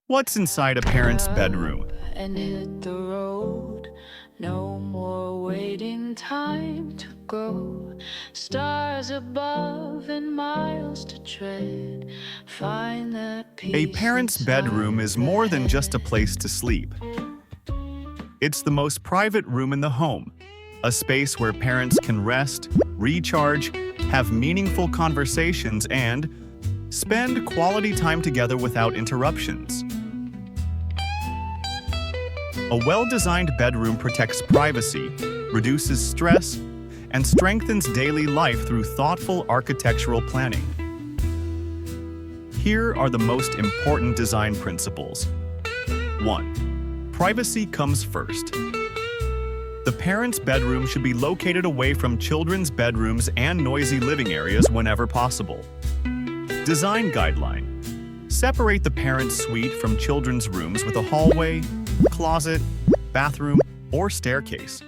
What's inside a parent's bedroom? And hit the road. No more waiting time to go. Stars above and miles to tread. Find that peace. A parent's bedroom is more than just a place to sleep. It's the most private room in the home, a space where parents can rest, recharge, have meaningful conversations, and spend quality time together without interruptions. A well-designed bedroom protects privacy, reduces stress, and strengthens daily life through thoughtful architectural planning. Here are the most important design principles. 1. Privacy comes first. The parent's bedroom should be located away from children's bedrooms and noisy living areas whenever possible. Design guideline. Separate the parent's suite from children's rooms with a hallway, closet, bathroom, or staircase.